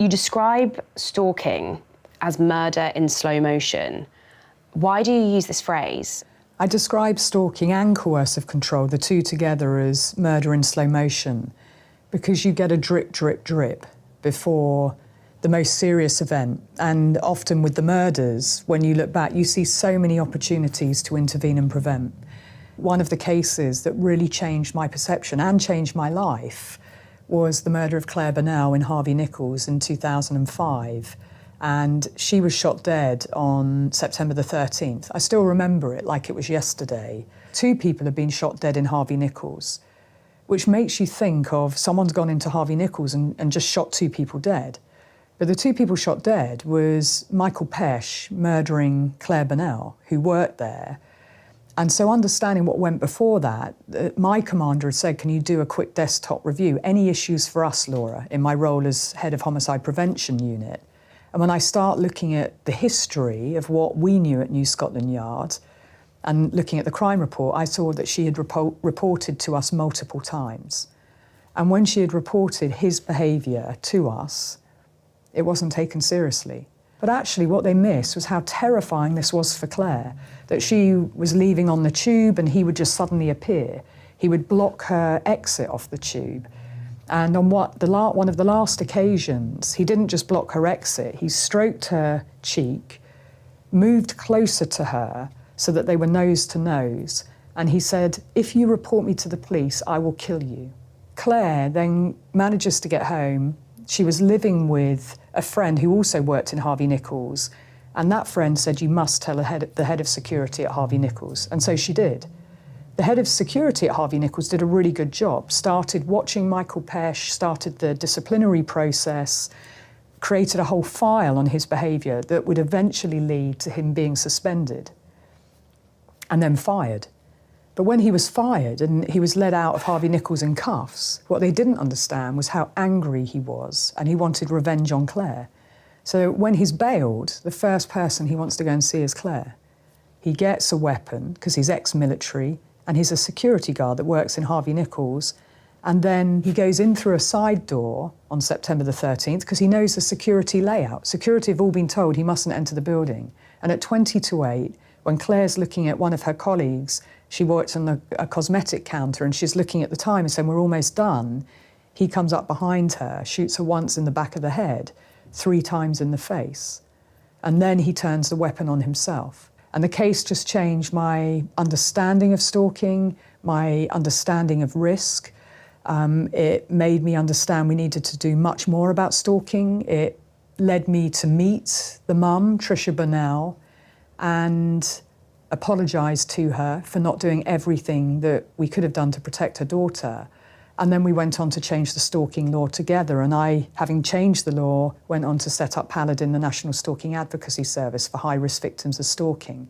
You describe stalking as murder in slow motion. Why do you use this phrase? I describe stalking and coercive control, the two together, as murder in slow motion, because you get a drip, drip, drip before the most serious event. And often with the murders, when you look back, you see so many opportunities to intervene and prevent. One of the cases that really changed my perception and changed my life was the murder of Clare Bernal in Harvey Nichols in 2005. And she was shot dead on September the 13th. I still remember it like it was yesterday. 2 people have been shot dead in Harvey Nichols, which makes you think of someone's gone into Harvey Nichols and just shot 2 people dead. But the 2 people shot dead was Michael Pesch murdering Clare Bernal, who worked there. And so understanding what went before that, my commander had said, can you do a quick desktop review? Any issues for us, Laura, in my role as head of Homicide Prevention Unit? And when I start looking at the history of what we knew at New Scotland Yard and looking at the crime report, I saw that she had reported to us multiple times. And when she had reported his behaviour to us, it wasn't taken seriously. But actually what they missed was how terrifying this was for Clare, that she was leaving on the tube and he would just suddenly appear. He would block her exit off the tube. And on one of the last occasions, he didn't just block her exit, he stroked her cheek, moved closer to her so that they were nose to nose, and he said, if you report me to the police, I will kill you. Clare then manages to get home. She was living with a friend who also worked in Harvey Nichols, and that friend said, you must tell the head of security at Harvey Nichols, and so she did. The head of security at Harvey Nichols did a really good job, started watching Michael Pesch, started the disciplinary process, created a whole file on his behaviour that would eventually lead to him being suspended and then fired. But when he was fired and he was led out of Harvey Nichols in cuffs, what they didn't understand was how angry he was, and he wanted revenge on Clare. So when he's bailed, the first person he wants to go and see is Clare. He gets a weapon, because he's ex-military, and he's a security guard that works in Harvey Nichols, and then he goes in through a side door on September the 13th, because he knows the security layout. Security have all been told he mustn't enter the building. And at 20 to 8, when Clare's looking at one of her colleagues, she works on a cosmetic counter, and she's looking at the time and saying, we're almost done. He comes up behind her, shoots her once in the back of the head, 3 times in the face. And then he turns the weapon on himself. And the case just changed my understanding of stalking, my understanding of risk. It made me understand we needed to do much more about stalking. It led me to meet the mum, Trisha Bernal, and apologise to her for not doing everything that we could have done to protect her daughter. And then we went on to change the stalking law together, and I, having changed the law, went on to set up Paladin, the National Stalking Advocacy Service for high-risk victims of stalking.